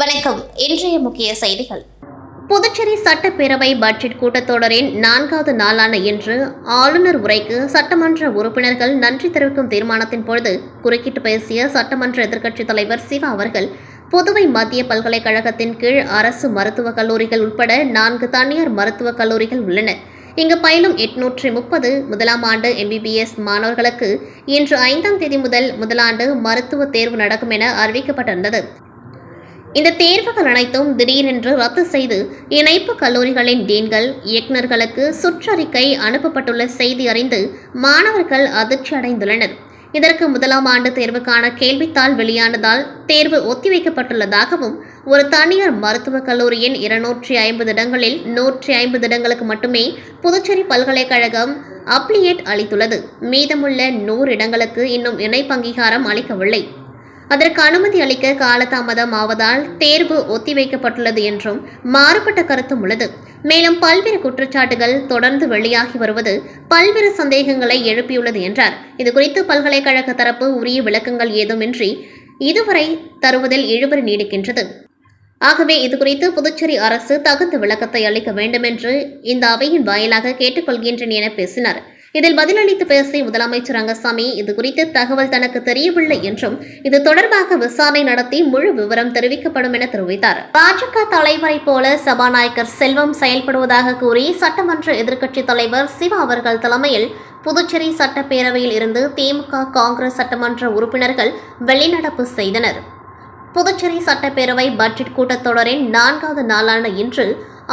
வணக்கம். இன்றைய முக்கிய செய்திகள். புதுச்சேரி சட்டப்பேரவை பட்ஜெட் கூட்டத்தொடரின் 4வது நாளான இன்று ஆளுநர் உரைக்கு சட்டமன்ற உறுப்பினர்கள் நன்றி தெரிவிக்கும் தீர்மானத்தின் பொழுது குறுக்கிட்டு பேசிய சட்டமன்ற எதிர்க்கட்சித் தலைவர் சிவா அவர்கள், புதுவை மத்திய பல்கலைக்கழகத்தின் கீழ் அரசு மருத்துவக் கல்லூரிகள் உட்பட 4 தனியார் மருத்துவக் கல்லூரிகள் உள்ளன. இங்கு பயிலும் 830 முதலாம் ஆண்டு MBBS மாணவர்களுக்கு இன்று 5ஆம் தேதி முதல் முதலாண்டு மருத்துவ தேர்வு நடக்கும் என அறிவிக்கப்பட்டிருந்தது. இந்த தேர்வுகள் அனைத்தும் திடீரென்று ரத்து செய்து இணைப்பு கல்லூரிகளின் டீன்கள், இயக்குநர்களுக்கு சுற்றறிக்கை அனுப்பப்பட்டுள்ள செய்தி அறிந்து மாணவர்கள் அதிர்ச்சி அடைந்துள்ளனர். இதற்கு முதலாம் ஆண்டு தேர்வுக்கான கேள்வித்தாள் வெளியானதால் தேர்வு ஒத்திவைக்கப்பட்டுள்ளதாகவும், ஒரு தனியார் மருத்துவக் கல்லூரியின் 250 இடங்களில் 150 இடங்களுக்கு மட்டுமே புதுச்சேரி பல்கலைக்கழகம் அப்ளியேட் அளித்துள்ளது. மீதமுள்ள 100 இடங்களுக்கு இன்னும் இணைப்பு அங்கீகாரம் அளிக்கவில்லை. அதற்கு அனுமதி அளிக்க காலதாமதம் ஆவதால் தேர்வு ஒத்திவைக்கப்பட்டுள்ளது என்றும் மாறுபட்ட கருத்தும் உள்ளது. மேலும் பல்வேறு குற்றச்சாட்டுகள் தொடர்ந்து வெளியாகி வருவது பல்வேறு சந்தேகங்களை எழுப்பியுள்ளது என்றார். இதுகுறித்து பல்கலைக்கழக தரப்பு உரிய விளக்கங்கள் ஏதுமின்றி இதுவரை தருவதில் இழுபறி நீடிக்கின்றது. ஆகவே இதுகுறித்து புதுச்சேரி அரசு தகுந்த விளக்கத்தை அளிக்க வேண்டும் என்று இந்த அவையின் வாயிலாக கேட்டுக்கொள்கின்றேன் என பேசினார். இதில் பதிலளித்து பேசிய முதலமைச்சர் ரங்கசாமி, இதுகுறித்து தகவல் தனக்கு தெரியவில்லை என்றும் இது தொடர்பாக விசாரணை நடத்தி முழு விவரம் தெரிவிக்கப்படும் என தெரிவித்தார். பாஜக தலைவரை போல சபாநாயகர் செல்வம் செயல்படுவதாக கூறி சட்டமன்ற எதிர்க்கட்சித் தலைவர் சிவா அவர்கள் தலைமையில் புதுச்சேரி சட்டப்பேரவையில் இருந்து திமுக, காங்கிரஸ் சட்டமன்ற உறுப்பினர்கள் வெளிநடப்பு செய்தனர். புதுச்சேரி சட்டப்பேரவை பட்ஜெட் கூட்டத்தொடரின் 4வது நாளான இன்று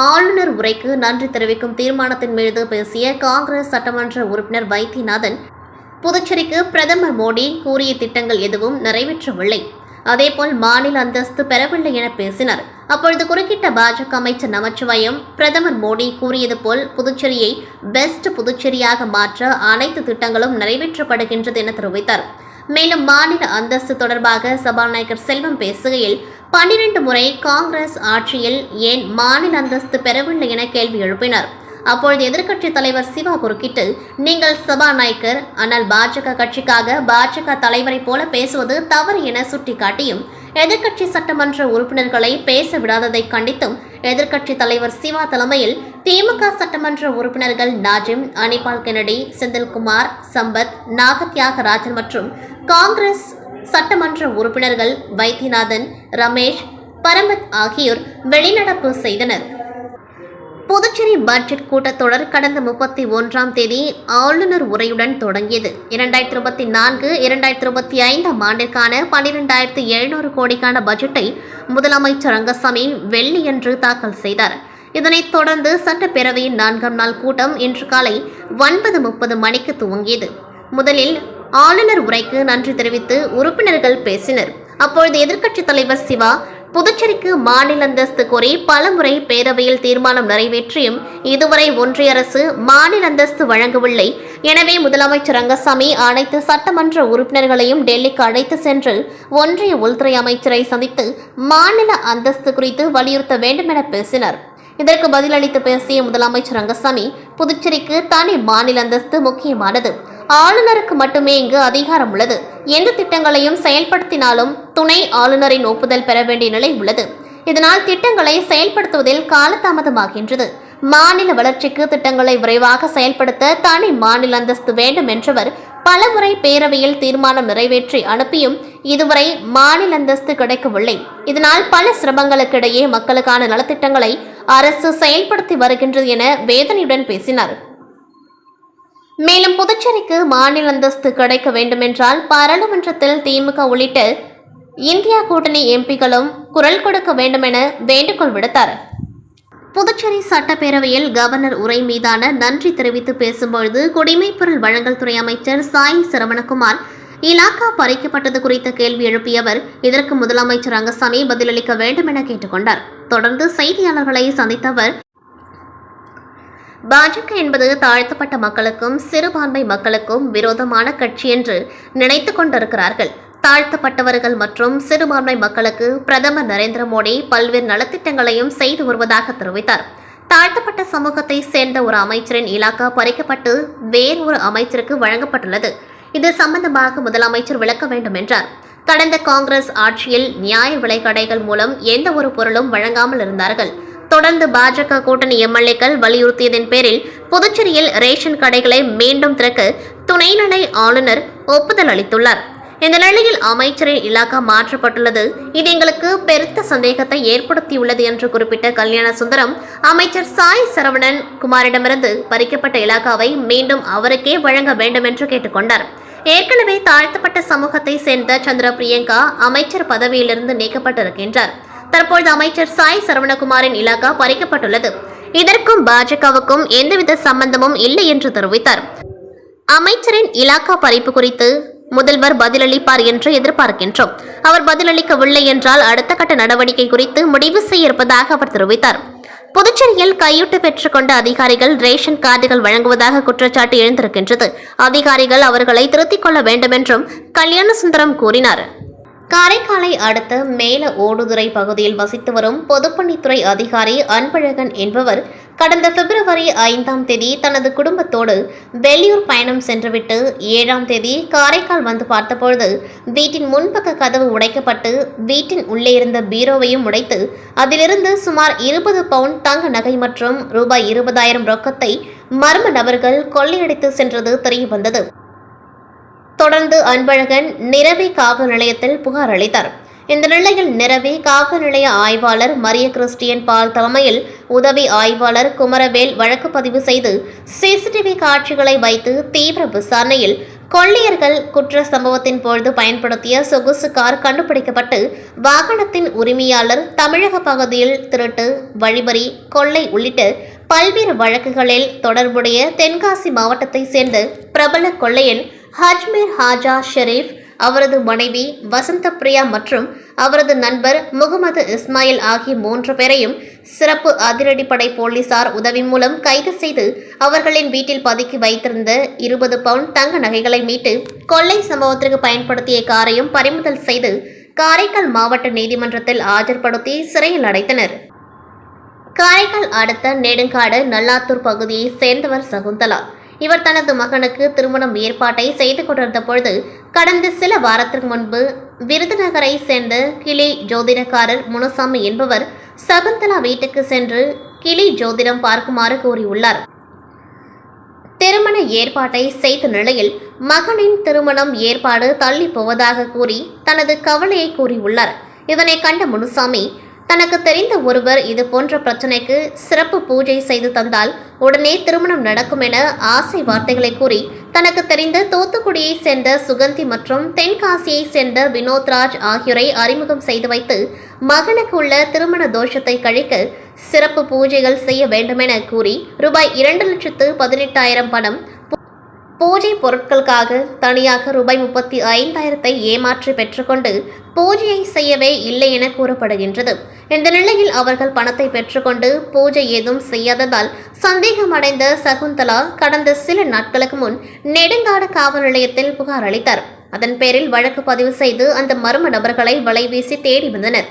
ஆளுநர் உரைக்கு நன்றி தெரிவிக்கும் தீர்மானத்தின் மீது பேசிய காங்கிரஸ் சட்டமன்ற உறுப்பினர் வைத்தியநாதன், புதுச்சேரிக்கு பிரதமர் மோடி கூறிய திட்டங்கள் எதுவும் நிறைவேற்றவில்லை, அதேபோல் மாநில அந்தஸ்து பெறவில்லை என பேசினார். அப்பொழுது குறுக்கிட்ட பாஜக அமைச்சர் நமச்சிவாயம், பிரதமர் மோடி கூறியது போல் புதுச்சேரியை பெஸ்ட் புதுச்சேரியாக மாற்ற அனைத்து திட்டங்களும் நிறைவேற்றப்படுகின்றது என தெரிவித்தார். மேலும் மாநில அந்தஸ்து தொடர்பாக சபாநாயகர் செல்வம் பேசுகையில், 12 முறை காங்கிரஸ் ஆட்சியில் ஏன் மாநில அந்தஸ்து பெறவில்லை என கேள்வி எழுப்பினார். அப்பொழுது எதிர்க்கட்சித் தலைவர் சிவா குறுக்கிட்டு, நீங்கள் சபாநாயகர், ஆனால் பாஜக கட்சிக்காக பாஜக தலைவரை போல பேசுவது தவறு என சுட்டிக்காட்டியும் எதிர்க்கட்சி சட்டமன்ற உறுப்பினர்களை பேச விடாததை கண்டித்தும் எதிர்க்கட்சித் தலைவர் சிவா தலைமையில் திமுக சட்டமன்ற உறுப்பினர்கள் நாஜிம், அனிபால் கென்னடி, செந்தில்குமார், சம்பத், நாகத்யாகராஜன் மற்றும் காங்கிரஸ் சட்டமன்ற உறுப்பினர்கள் வைத்தியநாதன், ரமேஷ், பரமத் ஆகியோர் வெளிநடப்பு செய்தனர். புதுச்சேரி பட்ஜெட் கூட்டத்தொடர் கடந்த 31ஆம் தேதி ஆளுநர் உரையுடன் தொடங்கியது. 2024-2025 ஆண்டிற்கான 12,700 கோடிக்கான பட்ஜெட்டை முதலமைச்சர் ரங்கசாமி வெள்ளியன்று தாக்கல் செய்தார். இதனைத் தொடர்ந்து சட்டப்பேரவையின் 4ஆம் நாள் கூட்டம் இன்று காலை 9:30 மணிக்கு துவங்கியது. முதலில் ஆளுநர் உரைக்கு நன்றி தெரிவித்து உறுப்பினர்கள் பேசினர். அப்பொழுது எதிர்க்கட்சித் தலைவர் சிவா, புதுச்சேரிக்கு மாநில அந்தஸ்து கோரி பலமுறை பேரவையில் தீர்மானம் நிறைவேற்றியும் இதுவரை ஒன்றிய அரசு மாநில அந்தஸ்து வழங்கவில்லை. எனவே முதலமைச்சர் ரங்கசாமி அனைத்து சட்டமன்ற உறுப்பினர்களையும் டெல்லிக்கு அழைத்து சென்று ஒன்றிய உள்துறை அமைச்சரை சந்தித்து மாநில அந்தஸ்து குறித்து வலியுறுத்த வேண்டும் என பேசினார். இதற்கு பதிலளித்து பேசிய முதலமைச்சர் ரங்கசாமி, புதுச்சேரிக்கு தனி மாநில அந்தஸ்து முக்கியமானது. ஆளுநருக்கு மட்டுமே இங்கு அதிகாரம் உள்ளது. எந்த திட்டங்களையும் செயல்படுத்தினாலும் துணை ஆளுநரின் ஒப்புதல் பெற வேண்டிய நிலை உள்ளது. இதனால் திட்டங்களை செயல்படுத்துவதில் காலதாமதமாகின்றது. மாநில வளர்ச்சிக்கு திட்டங்களை விரைவாக செயல்படுத்த தனி மாநில அந்தஸ்து வேண்டும் என்றவர் பலமுறை பேரவையில் தீர்மானம் நிறைவேற்றி அனுப்பியும் இதுவரை மாநில அந்தஸ்து கிடைக்கவில்லை. இதனால் பல சிரமங்களுக்கிடையே மக்களுக்கான நலத்திட்டங்களை அரசு செயல்படுத்தி வருகின்றது என வேதனையுடன் பேசினார். மேலும் புதுச்சேரிக்கு மாநில அந்தஸ்து கிடைக்க வேண்டுமென்றால் பாராளுமன்றத்தில் திமுக உள்ளிட்ட இந்தியா கூட்டணி எம்பிக்களும் குரல் கொடுக்க வேண்டும் என வேண்டுகோள் விடுத்தார். புதுச்சேரி சட்டப்பேரவையில் கவர்னர் உரை மீதான நன்றி தெரிவித்து பேசும்பொழுது குடிமைப்பொருள் வழங்கல் துறை அமைச்சர் சாய் சரவணகுமார் இலாக்கா பறிக்கப்பட்டது குறித்த கேள்வி எழுப்பியவர், இதற்கு முதலமைச்சர் ரங்கசாமி பதிலளிக்க வேண்டும் என கேட்டுக்கொண்டார். தொடர்ந்து செய்தியாளர்களை சந்தித்தவர், பாஜக என்பது தாழ்த்தப்பட்ட மக்களுக்கும் சிறுபான்மை மக்களுக்கும் விரோதமான கட்சி என்று நினைத்து கொண்டிருக்கிறார்கள். தாழ்த்தப்பட்டவர்கள் மற்றும் சிறுபான்மை மக்களுக்கு பிரதமர் நரேந்திர மோடி பல்வேறு நலத்திட்டங்களையும் செய்து வருவதாக தெரிவித்தார். தாழ்த்தப்பட்ட சமூகத்தை சேர்ந்த ஒரு அமைச்சரின் இலாக்கா பறிக்கப்பட்டு வேறு ஒரு அமைச்சருக்கு வழங்கப்பட்டுள்ளது. இது சம்பந்தமாக முதலமைச்சர் விளக்க வேண்டும் என்றார். கடந்த காங்கிரஸ் ஆட்சியில் நியாய விலைக் கடைகள் மூலம் எந்த ஒரு பொருளும் வழங்காமல் இருந்தார்கள். தொடர்ந்து பாஜக கூட்டணி எம்எல்ஏக்கள் வலியுறுத்தியதன் பேரில் புதுச்சேரியில் ரேஷன் கடைகளை மீண்டும் திறக்க துணைநிலை ஆளுநர் ஒப்புதல் அளித்துள்ளார். இந்த நிலையில் அமைச்சரின் இலாகா மாற்றப்பட்டுள்ளது. இது எங்களுக்கு பெருத்த சந்தேகத்தை ஏற்படுத்தியுள்ளது என்று குறிப்பிட்ட கல்யாண சுந்தரம், அமைச்சர் சாய் சரவணன் குமாரிடமிருந்து பறிக்கப்பட்ட இலாகாவை மீண்டும் அவருக்கே வழங்க வேண்டும் என்று கேட்டுக்கொண்டார். ஏற்கனவே தாழ்த்தப்பட்ட சமூகத்தை சேர்ந்த சந்திர பிரியங்கா அமைச்சர் பதவியிலிருந்து நீக்கப்பட்டிருக்கின்றார். தற்போது அமைச்சர் சாய் சரவணகுமாரின் இலாகா பறிக்கப்பட்டுள்ளது. இதற்கும் பாஜகவுக்கும் எந்தவித சம்பந்தமும் இல்லை என்று தெரிவித்தார். அமைச்சரின் இலாகா பறிப்பு குறித்து முதல்வர் பதிலளிப்பார் என்று எதிர்பார்க்கின்றோம். அவர் பதிலளிக்கவில்லை என்றால் அடுத்த கட்ட நடவடிக்கை குறித்து முடிவு செய்ய இருப்பதாக அவர் தெரிவித்தார். புதுச்சேரியில் கையூட்டு பெற்றுக்கொண்ட அதிகாரிகள் ரேஷன் கார்டுகள் வழங்குவதாக குற்றச்சாட்டு எழுந்திருக்கின்றது. அதிகாரிகள் அவர்களை திருத்திக் கொள்ள வேண்டும் என்றும் கல்யாண சுந்தரம் கூறினார். காரைக்காலை அடுத்த மேல ஓடுதுறை பகுதியில் வசித்து வரும் பொதுப்பணித்துறை அதிகாரி அன்பழகன் என்பவர் கடந்த பிப்ரவரி 5ஆம் தேதி தனது குடும்பத்தோடு வெளியூர் பயணம் சென்றுவிட்டு 7ஆம் தேதி காரைக்கால் வந்து பார்த்தபொழுது வீட்டின் முன்பக்க கதவு உடைக்கப்பட்டு வீட்டின் உள்ளே இருந்த பீரோவையும் உடைத்து அதிலிருந்து சுமார் 20 பவுண்ட் தங்க நகை மற்றும் ரூபாய் 20,000 ரொக்கத்தை மர்ம நபர்கள் கொள்ளையடித்து சென்றது தெரியவந்தது. தொடர்ந்து அன்பழகன் நிரவி காவல் நிலையத்தில் புகார் அளித்தார். இந்த நிலையில் நிரவி காவல் நிலைய ஆய்வாளர் மரிய கிறிஸ்டியன் பால் தலைமையில் உதவி ஆய்வாளர் குமரவேல் வழக்கு பதிவு செய்து சிசிடிவி காட்சிகளை வைத்து தீவிர விசாரணையில் கொள்ளையர்கள் குற்ற சம்பவத்தின் பொழுது பயன்படுத்திய சொகுசு கார் கண்டுபிடிக்கப்பட்டு வாகனத்தின் உரிமையாளர் தமிழக பகுதியில் திருட்டு, வழிபறி, கொள்ளை உள்ளிட்ட பல்வேறு வழக்குகளில் தொடர்புடைய தென்காசி மாவட்டத்தை சேர்ந்த பிரபல கொள்ளையன் ஹஜ்மீர் ஹாஜா ஷெரீப், அவரது மனைவி வசந்த பிரியா மற்றும் அவரது நண்பர் முகமது இஸ்மாயில் ஆகிய 3 பேரையும் சிறப்பு அதிரடிப்படை போலீசார் உதவி மூலம் கைது செய்து அவர்களின் வீட்டில் பதுக்கி வைத்திருந்த 20 பவுண்ட் தங்க நகைகளை மீட்டு கொள்ளை சம்பவத்திற்கு பயன்படுத்திய காரையும் பறிமுதல் செய்து காரைக்கால் மாவட்ட நீதிமன்றத்தில் ஆஜர்படுத்தி சிறையில் அடைத்தனர். காரைக்கால் அடுத்த நெடுங்காடு நல்லாத்தூர் பகுதியை சேர்ந்தவர் சகுந்தலா. இவர் தனது மகனுக்கு திருமணம் ஏற்பாட்டை செய்து கொண்டிருந்த பொழுது கடந்த சில வாரத்திற்கு முன்பு விருதுநகரை சேர்ந்த கிளி ஜோதிடக்காரர் முனுசாமி என்பவர் சகுந்தலா வீட்டுக்கு சென்று கிளி ஜோதிடம் பார்க்குமாறு கூறியுள்ளார். திருமண ஏற்பாட்டை செய்த நிலையில் மகனின் திருமணம் ஏற்பாடு தள்ளி போவதாக கூறி தனது கவலையை கூறியுள்ளார். இதனை கண்ட முனுசாமி, தனக்கு தெரிந்த ஒருவர் இது போன்ற பிரச்சனைக்கு சிறப்பு பூஜை செய்து தந்தால் உடனே திருமணம் நடக்கும் என ஆசை வார்த்தைகளை கூறி தனக்கு தெரிந்த தூத்துக்குடியை சேர்ந்த சுகந்தி மற்றும் தென்காசியை சேர்ந்த வினோத்ராஜ் ஆகியோரை அறிமுகம் செய்து வைத்து மகனுக்கு உள்ள திருமண தோஷத்தை கழிக்க சிறப்பு பூஜைகள் செய்ய வேண்டுமென கூறி ரூபாய் 2,18,000 பணம், பூஜை பொருட்களுக்காக தனியாக ரூபாய் 35,000 ஏமாற்றி பெற்றுக்கொண்டு பூஜையை செய்யவே இல்லை என கூறப்படுகின்றது. இந்த நிலையில் அவர்கள் பணத்தை பெற்றுக்கொண்டு பூஜை ஏதும் செய்யாததால் சந்தேகமடைந்த சகுந்தலா கடந்த சில நாட்களுக்கு முன் நெடுங்காடு காவல் நிலையத்தில் புகார் அளித்தார். அதன் பேரில் வழக்கு பதிவு செய்து அந்த மர்ம நபர்களை வலைவீசி தேடி வந்தனர்.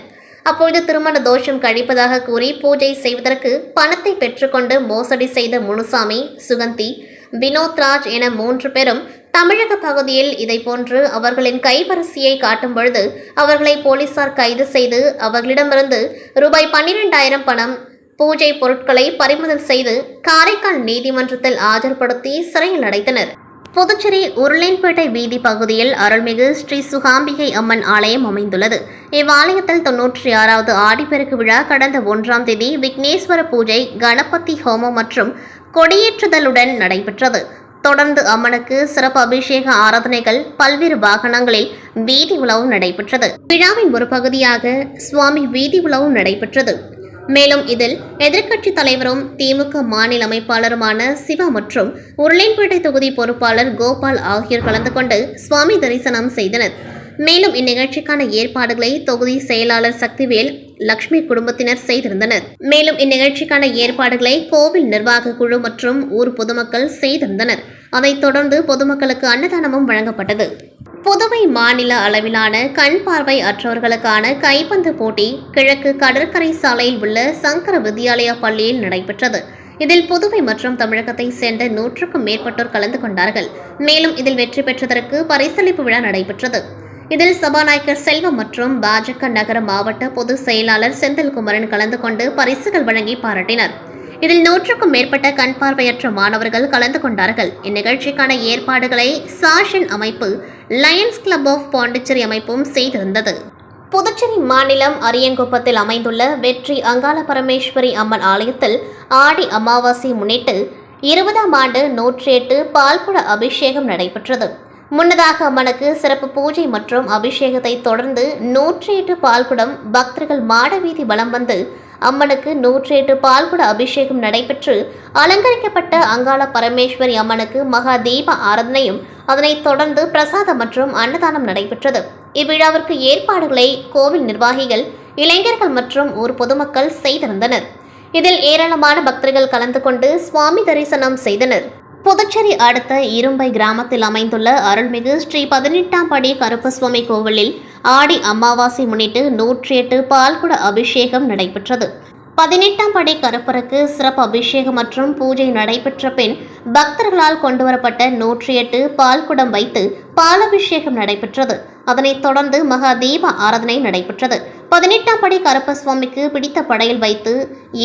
அப்பொழுது திருமண தோஷம் கழிப்பதாக கூறி பூஜை செய்வதற்கு பணத்தை பெற்றுக்கொண்டு மோசடி செய்த முனுசாமி, சுகந்தி, வினோத்ராஜ் என 3 பேரும் தமிழக பகுதியில் இதை போன்று அவர்களின் கைவரிசையை காட்டும் பொழுது அவர்களை போலீசார் கைது செய்து அவர்களிடமிருந்து ரூபாய் 12,000 பணம், பூஜை பொருட்களை பறிமுதல் செய்து காரைக்கால் நீதிமன்றத்தில் ஆஜர்படுத்தி சிறையில் அடைத்தனர். புதுச்சேரி உருளைன்பேட்டை வீதி பகுதியில் அருள்மிகு ஸ்ரீ சுகாம்பிகை அம்மன் ஆலயம் அமைந்துள்ளது. இவ்வாலயத்தில் 96வது ஆடிப்பெருக்கு விழா கடந்த 1ஆம் தேதி விக்னேஸ்வர பூஜை, கணபதி ஹோமம் மற்றும் கொடியேற்றுதலுடன் நடைபெற்றது. தொடர்ந்து அம்மனுக்கு சிறப்பு அபிஷேக ஆராதனைகள், பல்வேறு வாகனங்களில் வீதி உலாவும் நடைபெற்றது. விழாவின் ஒரு பகுதியாக சுவாமி வீதி உலாவும் நடைபெற்றது. மேலும் இதில் எதிர்க்கட்சி தலைவரும் திமுக மாநில அமைப்பாளருமான சிவா மற்றும் உருளைன்பேட்டை தொகுதி பொறுப்பாளர் கோபால் ஆகியோர் கலந்து கொண்டு சுவாமி தரிசனம் செய்தனர். மேலும் இந்நிகழ்ச்சிக்கான ஏற்பாடுகளை தொகுதி செயலாளர் சக்திவேல், லட்சுமி குடும்பத்தினர் செய்திருந்தனர். மேலும் இந்நிகழ்ச்சிக்கான ஏற்பாடுகளை கோவில் நிர்வாக குழு மற்றும் ஊர் பொதுமக்கள் செய்திருந்தனர். அதைத் தொடர்ந்து பொதுமக்களுக்கு அன்னதானமும் வழங்கப்பட்டது. புதுவை மாநில அளவிலான கண் பார்வை அற்றவர்களுக்கான கைப்பந்து போட்டி கிழக்கு கடற்கரை சாலையில் உள்ள சங்கர வித்யாலயா பள்ளியில் நடைபெற்றது. இதில் புதுவை மற்றும் தமிழகத்தை சேர்ந்த 100க்கும் மேற்பட்டோர் கலந்து கொண்டார்கள். மேலும் இதில் வெற்றி பெற்றதற்கு பரிசளிப்பு விழா நடைபெற்றது. இதில் சபாநாயகர் செல்வம் மற்றும் பாஜக நகர மாவட்ட பொதுச் செயலாளர் செந்தில்குமரன் கலந்து கொண்டு பரிசுகள் வழங்கி பாராட்டினர். இதில் 100க்கும் மேற்பட்ட கண் பார்வையற்ற மாணவர்கள் கலந்து கொண்டார்கள். இந்நிகழ்ச்சிக்கான ஏற்பாடுகளை சாஷன் அமைப்பு, லயன்ஸ் கிளப் ஆஃப் பாண்டிச்சேரி அமைப்பும் செய்திருந்தது. புதுச்சேரி மாநிலம் அரியங்குப்பத்தில் அமைந்துள்ள வெற்றி அங்காள பரமேஸ்வரி அம்மன் ஆலயத்தில் ஆடி அமாவாசை முன்னிட்டு 20ஆம் ஆண்டு 108 பால்குட அபிஷேகம் நடைபெற்றது. முன்னதாக அம்மனுக்கு சிறப்பு பூஜை மற்றும் அபிஷேகத்தை தொடர்ந்து 108 பால்குடம் பக்தர்கள் மாடவீதி வலம் வந்து அம்மனுக்கு 108 பால்குட அபிஷேகம் நடைபெற்று அலங்கரிக்கப்பட்ட அங்காள பரமேஸ்வரி அம்மனுக்கு மகா தீப ஆராதனையும் அதனைத் தொடர்ந்து பிரசாதம் மற்றும் அன்னதானம் நடைபெற்றது. இவ்விழாவிற்கு ஏற்பாடுகளை கோவில் நிர்வாகிகள், இளைஞர்கள் மற்றும் ஊர் பொதுமக்கள் செய்திருந்தனர். இதில் ஏராளமான பக்தர்கள் கலந்து கொண்டு சுவாமி தரிசனம் செய்தனர். புதுச்சேரி அடுத்த இரும்பை கிராமத்தில் அமைந்துள்ள அருள்மிகு ஸ்ரீ 18ஆம் படி கருப்பசுவாமி கோவிலில் ஆடி அமாவாசை முன்னிட்டு 108 பால்குட அபிஷேகம் நடைபெற்றது. 18ஆம் படி கருப்பருக்கு சிறப்பு அபிஷேகம் மற்றும் பூஜை நடைபெற்ற பின் பக்தர்களால் கொண்டுவரப்பட்ட 108 பால்குடம் வைத்து பாலபிஷேகம் நடைபெற்றது. அதனைத் தொடர்ந்து மகா தீப ஆராதனை நடைபெற்றது. 18ஆம் படி கருப்பசுவாமிக்கு பிடித்த படையில் வைத்து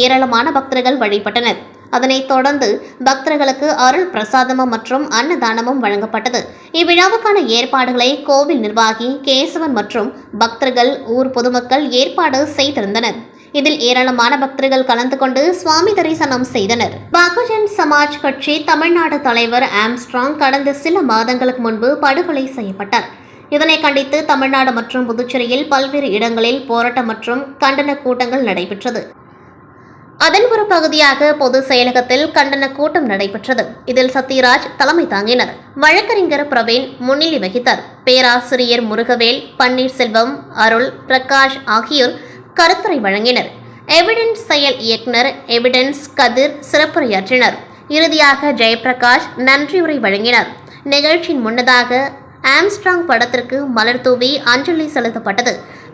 ஏராளமான பக்தர்கள் வழிபட்டனர். அதனைத் தொடர்ந்து பக்தர்களுக்கு அருள் பிரசாதமும் மற்றும் அன்னதானமும் வழங்கப்பட்டது. இவ்விழாவுக்கான ஏற்பாடுகளை கோவில் நிர்வாகி கேசவன் மற்றும் பக்தர்கள், ஊர் பொதுமக்கள் ஏற்பாடு செய்திருந்தனர். இதில் ஏராளமான பக்தர்கள் கலந்து கொண்டு சுவாமி தரிசனம் செய்தனர். பகுஜன் சமாஜ் கட்சி தமிழ்நாடு தலைவர் ஆம்ஸ்ட்ராங் கடந்த சில மாதங்களுக்கு முன்பு படுகொலை செய்யப்பட்டார். இதனை கண்டித்து தமிழ்நாடு மற்றும் புதுச்சேரியில் பல்வேறு இடங்களில் போராட்டம் மற்றும் கண்டன கூட்டங்கள் நடைபெற்றது. அதன் ஒரு பகுதியாக பொது செயலகத்தில் கண்டன கூட்டம் நடைபெற்றது. இதில் சத்யராஜ் தலைமை தாங்கினர். வழக்கறிஞர் பிரவீன் முன்னிலை வகித்தார். பேராசிரியர் முருகவேல், பன்னீர்செல்வம், அருள் பிரகாஷ் ஆகியோர் கருத்துரை வழங்கினர். எவிடன்ஸ் செயல் இயக்குனர் எவிடன்ஸ் கதிர் சிறப்புரையாற்றினர். இறுதியாக ஜெயபிரகாஷ் நன்றியுரை வழங்கினார். நிகழ்ச்சியின் முன்னதாக ஆம்ஸ்ட்ராங் படத்திற்கு மலர் தூவி அஞ்சலி செலுத்தப்பட்டது.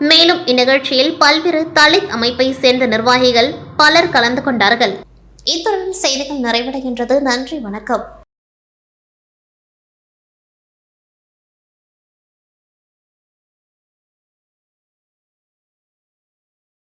மேலும் இந்நிகழ்ச்சியில் பல்வேறு தலித் அமைப்பை சேர்ந்த நிர்வாகிகள் பலர் கலந்து கொண்டார்கள். இத்துடன் செய்திகள் நிறைவடைகின்றது. நன்றி, வணக்கம்.